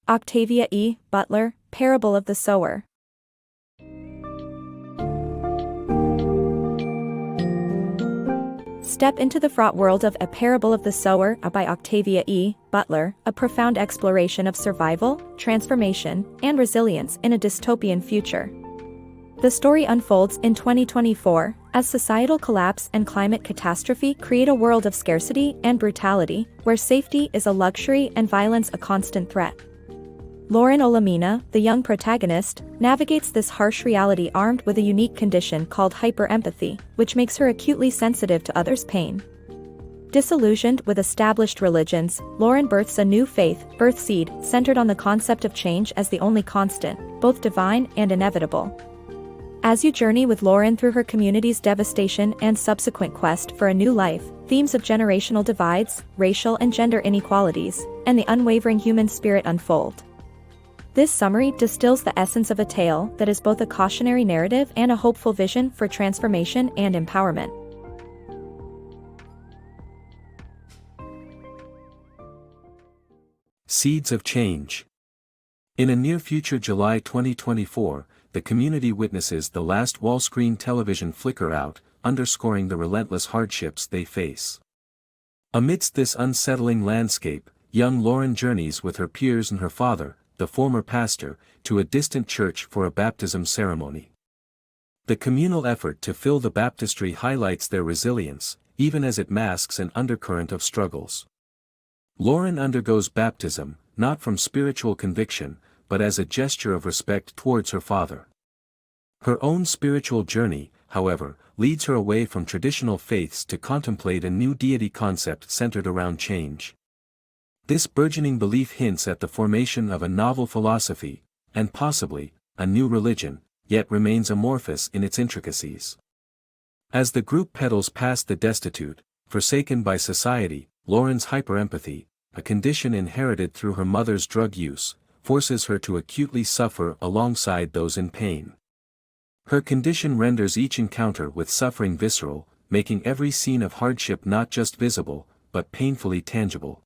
OctaviaEButler, Parable of the Sower. Step into the fraught world of A Parable of the Sower by OctaviaEButler, a profound exploration of survival, transformation, and resilience in a dystopian future. The story unfolds in 2024, as societal collapse and climate catastrophe create a world of scarcity and brutality, where safety is a luxury and violence a constant threat. Lauren Olamina, the young protagonist, navigates this harsh reality armed with a unique condition called hyperempathy, which makes her acutely sensitive to others' pain. Disillusioned with established religions, Lauren births a new faith, Earthseed, centered on the concept of change as the only constant, both divine and inevitable. As you journey with Lauren through her community's devastation and subsequent quest for a new life, themes of generational divides, racial and gender inequalities, and the unwavering human spirit unfold. This summary distills the essence of a tale that is both a cautionary narrative and a hopeful vision for transformation and empowerment. Seeds of Change. In a near-future July 2024, the community witnesses the last wall-screen television flicker out, underscoring the relentless hardships they face. Amidst this unsettling landscape, young Lauren journeys with her peers and her father, the former pastor, to a distant church for a baptism ceremony. The communal effort to fill the baptistry highlights their resilience, even as it masks an undercurrent of struggles. Lauren undergoes baptism, not from spiritual conviction, but as a gesture of respect towards her father. Her own spiritual journey, however, leads her away from traditional faiths to contemplate a new deity concept centered around change. This burgeoning belief hints at the formation of a novel philosophy, and possibly, a new religion, yet remains amorphous in its intricacies. As the group pedals past the destitute, forsaken by society, Lauren's hyperempathy, a condition inherited through her mother's drug use, forces her to acutely suffer alongside those in pain. Her condition renders each encounter with suffering visceral, making every scene of hardship not just visible, but painfully tangible.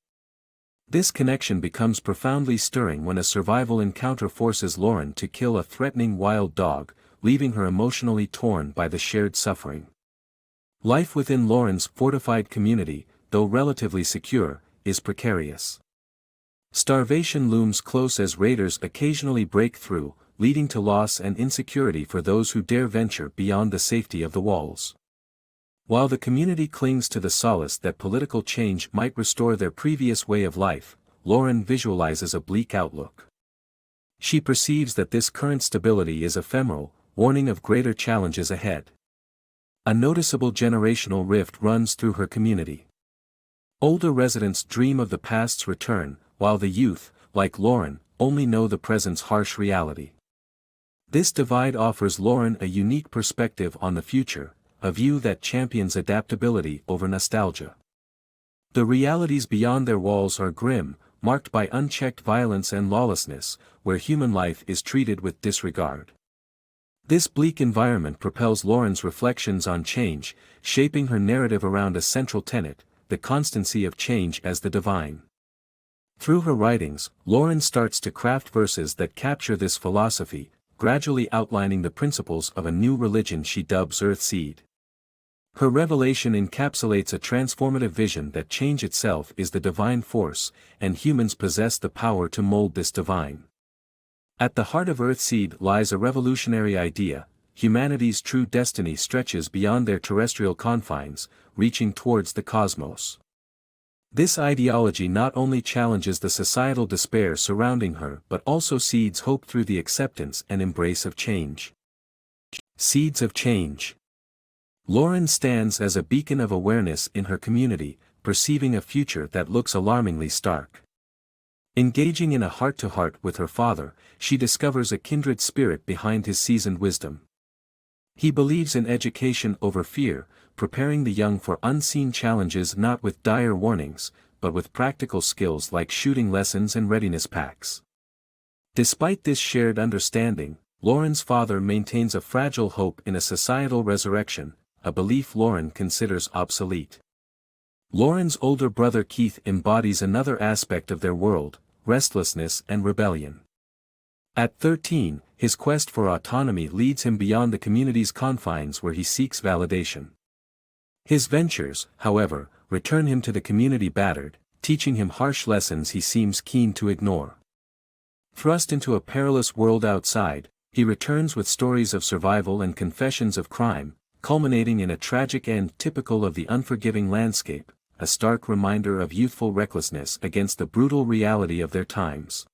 This connection becomes profoundly stirring when a survival encounter forces Lauren to kill a threatening wild dog, leaving her emotionally torn by the shared suffering. Life within Lauren's fortified community, though relatively secure, is precarious. Starvation looms close as raiders occasionally break through, leading to loss and insecurity for those who dare venture beyond the safety of the walls. While the community clings to the solace that political change might restore their previous way of life, Lauren visualizes a bleak outlook. She perceives that this current stability is ephemeral, warning of greater challenges ahead. A noticeable generational rift runs through her community. Older residents dream of the past's return, while the youth, like Lauren, only know the present's harsh reality. This divide offers Lauren a unique perspective on the future, a view that champions adaptability over nostalgia. The realities beyond their walls are grim, marked by unchecked violence and lawlessness, where human life is treated with disregard. This bleak environment propels Lauren's reflections on change, shaping her narrative around a central tenet, the constancy of change as the divine. Through her writings, Lauren starts to craft verses that capture this philosophy, gradually outlining the principles of a new religion she dubs Earthseed. Her revelation encapsulates a transformative vision that change itself is the divine force, and humans possess the power to mold this divine. At the heart of Earthseed lies a revolutionary idea: humanity's true destiny stretches beyond their terrestrial confines, reaching towards the cosmos. This ideology not only challenges the societal despair surrounding her but also seeds hope through the acceptance and embrace of change. Seeds of Change. Lauren stands as a beacon of awareness in her community, perceiving a future that looks alarmingly stark. Engaging in a heart-to-heart with her father, she discovers a kindred spirit behind his seasoned wisdom. He believes in education over fear, preparing the young for unseen challenges not with dire warnings, but with practical skills like shooting lessons and readiness packs. Despite this shared understanding, Lauren's father maintains a fragile hope in a societal resurrection, a belief Lauren considers obsolete. Lauren's older brother Keith embodies another aspect of their world, restlessness and rebellion. At 13, his quest for autonomy leads him beyond the community's confines where he seeks validation. His ventures, however, return him to the community battered, teaching him harsh lessons he seems keen to ignore. Thrust into a perilous world outside, he returns with stories of survival and confessions of crime, culminating in a tragic end typical of the unforgiving landscape, a stark reminder of youthful recklessness against the brutal reality of their times.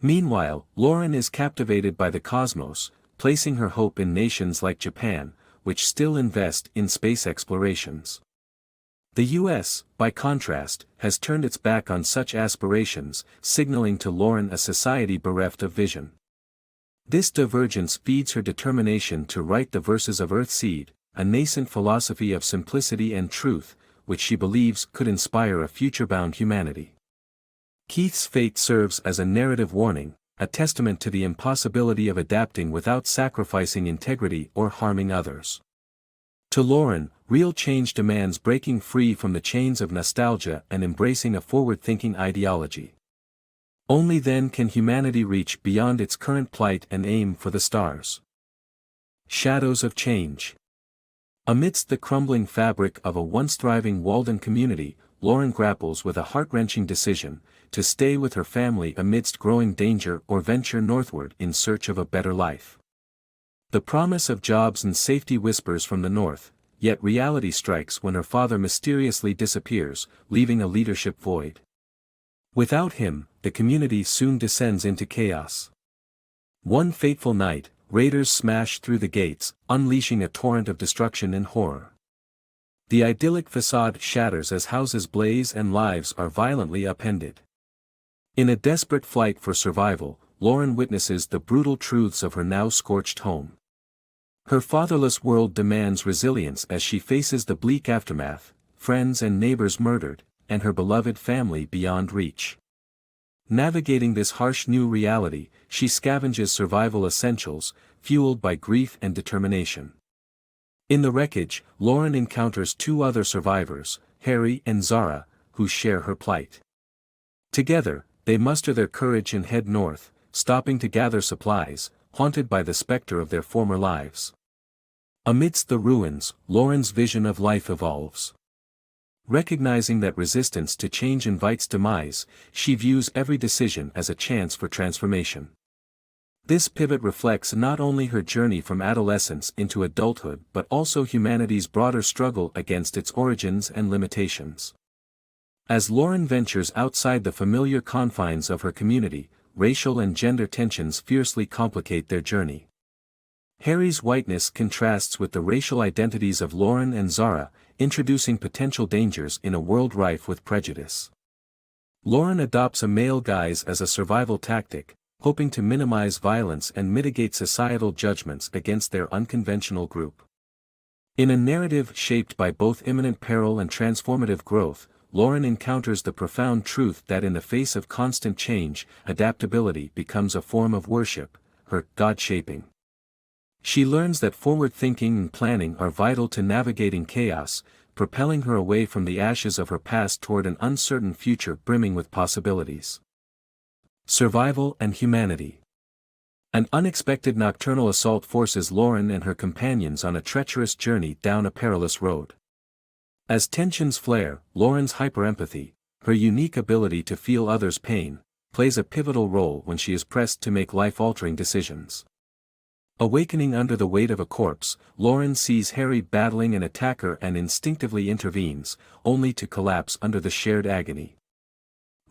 Meanwhile, Lauren is captivated by the cosmos, placing her hope in nations like Japan, which still invest in space explorations. The US, by contrast, has turned its back on such aspirations, signaling to Lauren a society bereft of vision. This divergence feeds her determination to write the verses of Earthseed, a nascent philosophy of simplicity and truth, which she believes could inspire a future-bound humanity. Keith's fate serves as a narrative warning, a testament to the impossibility of adapting without sacrificing integrity or harming others. To Lauren, real change demands breaking free from the chains of nostalgia and embracing a forward-thinking ideology. Only then can humanity reach beyond its current plight and aim for the stars. Shadows of change. Amidst the crumbling fabric of a once-thriving Walden community, Lauren grapples with a heart-wrenching decision, to stay with her family amidst growing danger or venture northward in search of a better life. The promise of jobs and safety whispers from the north, yet reality strikes when her father mysteriously disappears, leaving a leadership void. Without him, the community soon descends into chaos. One fateful night, raiders smash through the gates, unleashing a torrent of destruction and horror. The idyllic facade shatters as houses blaze and lives are violently upended. In a desperate flight for survival, Lauren witnesses the brutal truths of her now scorched home. Her fatherless world demands resilience as she faces the bleak aftermath, friends and neighbors murdered, and her beloved family beyond reach. Navigating this harsh new reality, she scavenges survival essentials, fueled by grief and determination. In the wreckage, Lauren encounters two other survivors, Harry and Zara, who share her plight. Together, they muster their courage and head north, stopping to gather supplies, haunted by the specter of their former lives. Amidst the ruins, Lauren's vision of life evolves. Recognizing that resistance to change invites demise, she views every decision as a chance for transformation. This pivot reflects not only her journey from adolescence into adulthood but also humanity's broader struggle against its origins and limitations. As Lauren ventures outside the familiar confines of her community, racial and gender tensions fiercely complicate their journey. Harry's whiteness contrasts with the racial identities of Lauren and Zara, introducing potential dangers in a world rife with prejudice. Lauren adopts a male guise as a survival tactic, hoping to minimize violence and mitigate societal judgments against their unconventional group. In a narrative shaped by both imminent peril and transformative growth, Lauren encounters the profound truth that in the face of constant change, adaptability becomes a form of worship, her God-shaping. She learns that forward thinking and planning are vital to navigating chaos, propelling her away from the ashes of her past toward an uncertain future brimming with possibilities. Survival and humanity. An unexpected nocturnal assault forces Lauren and her companions on a treacherous journey down a perilous road. As tensions flare, Lauren's hyperempathy, her unique ability to feel others' pain, plays a pivotal role when she is pressed to make life-altering decisions. Awakening under the weight of a corpse, Lauren sees Harry battling an attacker and instinctively intervenes, only to collapse under the shared agony.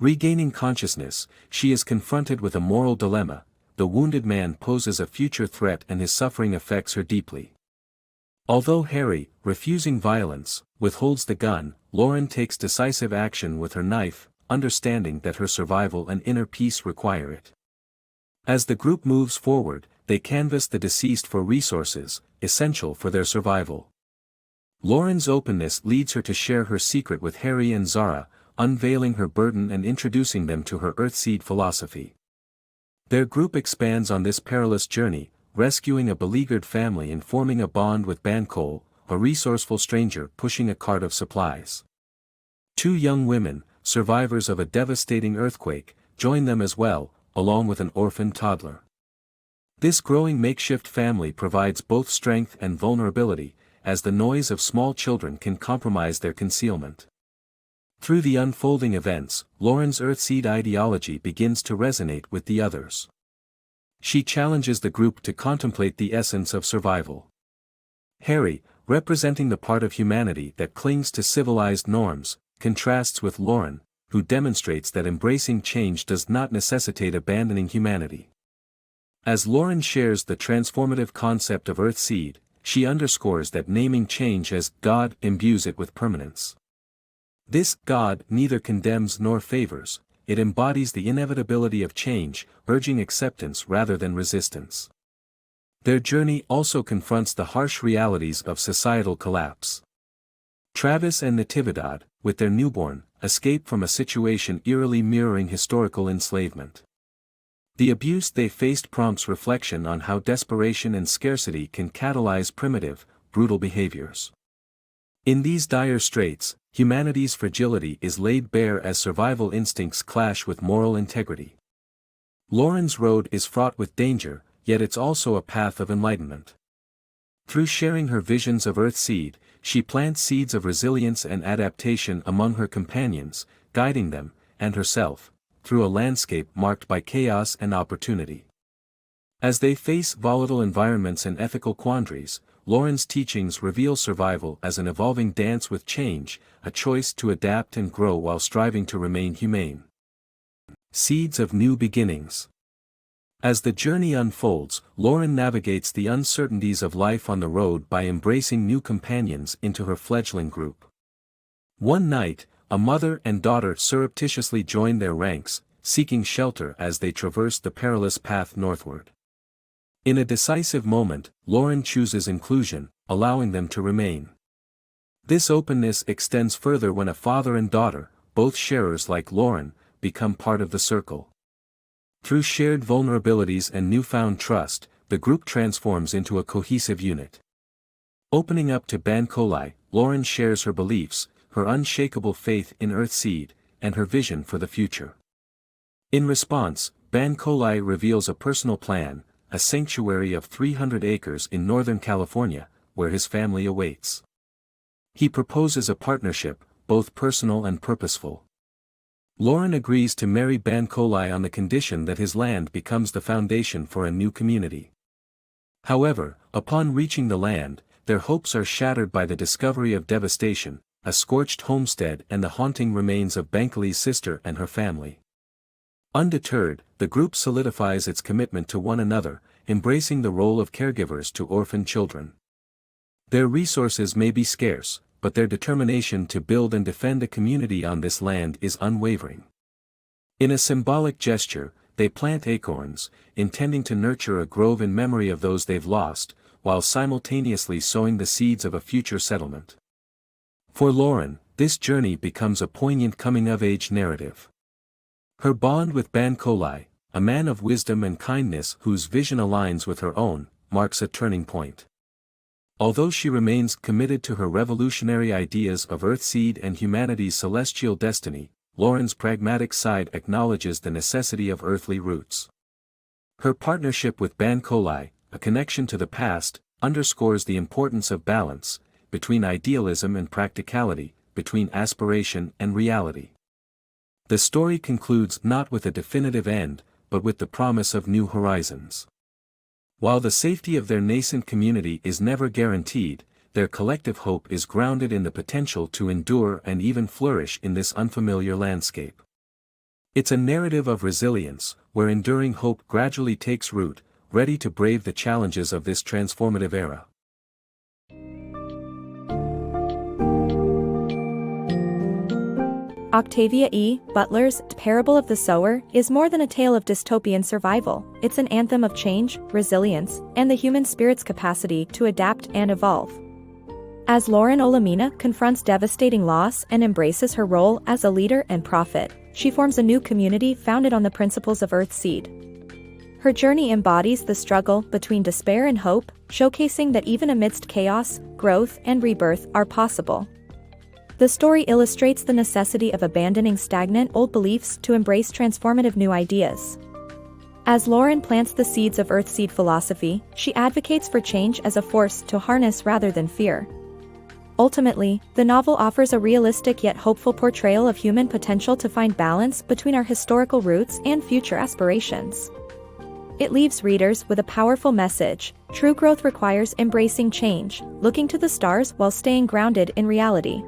Regaining consciousness, she is confronted with a moral dilemma: the wounded man poses a future threat and his suffering affects her deeply. Although Harry, refusing violence, withholds the gun, Lauren takes decisive action with her knife, understanding that her survival and inner peace require it. As the group moves forward, they canvass the deceased for resources, essential for their survival. Lauren's openness leads her to share her secret with Harry and Zara, unveiling her burden and introducing them to her Earthseed philosophy. Their group expands on this perilous journey, rescuing a beleaguered family and forming a bond with Bancole, a resourceful stranger pushing a cart of supplies. Two young women, survivors of a devastating earthquake, join them as well, along with an orphan toddler. This growing makeshift family provides both strength and vulnerability, as the noise of small children can compromise their concealment. Through the unfolding events, Lauren's Earthseed ideology begins to resonate with the others. She challenges the group to contemplate the essence of survival. Harry, representing the part of humanity that clings to civilized norms, contrasts with Lauren, who demonstrates that embracing change does not necessitate abandoning humanity. As Lauren shares the transformative concept of Earthseed, she underscores that naming change as God imbues it with permanence. This God neither condemns nor favors, it embodies the inevitability of change, urging acceptance rather than resistance. Their journey also confronts the harsh realities of societal collapse. Travis and Natividad, with their newborn, escape from a situation eerily mirroring historical enslavement. The abuse they faced prompts reflection on how desperation and scarcity can catalyze primitive, brutal behaviors. In these dire straits, humanity's fragility is laid bare as survival instincts clash with moral integrity. Lauren's road is fraught with danger, yet it's also a path of enlightenment. Through sharing her visions of Earthseed, she plants seeds of resilience and adaptation among her companions, guiding them, and herself, through a landscape marked by chaos and opportunity. As they face volatile environments and ethical quandaries, Lauren's teachings reveal survival as an evolving dance with change, a choice to adapt and grow while striving to remain humane. Seeds of New Beginnings. As the journey unfolds, Lauren navigates the uncertainties of life on the road by embracing new companions into her fledgling group. One night, a mother and daughter surreptitiously join their ranks, seeking shelter as they traverse the perilous path northward. In a decisive moment, Lauren chooses inclusion, allowing them to remain. This openness extends further when a father and daughter, both sharers like Lauren, become part of the circle. Through shared vulnerabilities and newfound trust, the group transforms into a cohesive unit. Opening up to Bancoli, Lauren shares her beliefs, her unshakable faith in Earthseed, and her vision for the future. In response, Bancoli reveals a personal plan, a sanctuary of 300 acres in Northern California, where his family awaits. He proposes a partnership, both personal and purposeful. Lauren agrees to marry Bancoli on the condition that his land becomes the foundation for a new community. However, upon reaching the land, their hopes are shattered by the discovery of devastation, a scorched homestead and the haunting remains of Bancoli's sister and her family. Undeterred, the group solidifies its commitment to one another, embracing the role of caregivers to orphan children. Their resources may be scarce, but their determination to build and defend a community on this land is unwavering. In a symbolic gesture, they plant acorns, intending to nurture a grove in memory of those they've lost, while simultaneously sowing the seeds of a future settlement. For Lauren, this journey becomes a poignant coming-of-age narrative. Her bond with Bancoli, a man of wisdom and kindness whose vision aligns with her own, marks a turning point. Although she remains committed to her revolutionary ideas of Earthseed and humanity's celestial destiny, Lauren's pragmatic side acknowledges the necessity of earthly roots. Her partnership with Bancoli, a connection to the past, underscores the importance of balance, between idealism and practicality, between aspiration and reality. The story concludes not with a definitive end, but with the promise of new horizons. While the safety of their nascent community is never guaranteed, their collective hope is grounded in the potential to endure and even flourish in this unfamiliar landscape. It's a narrative of resilience, where enduring hope gradually takes root, ready to brave the challenges of this transformative era. OctaviaEButler's Parable of the Sower is more than a tale of dystopian survival. It's an anthem of change, resilience, and the human spirit's capacity to adapt and evolve. As Lauren Olamina confronts devastating loss and embraces her role as a leader and prophet, she forms a new community founded on the principles of Earthseed. Her journey embodies the struggle between despair and hope, showcasing that even amidst chaos, growth and rebirth are possible. The story illustrates the necessity of abandoning stagnant old beliefs to embrace transformative new ideas. As Lauren plants the seeds of Earthseed philosophy, she advocates for change as a force to harness rather than fear. Ultimately, the novel offers a realistic yet hopeful portrayal of human potential to find balance between our historical roots and future aspirations. It leaves readers with a powerful message: true growth requires embracing change, looking to the stars while staying grounded in reality.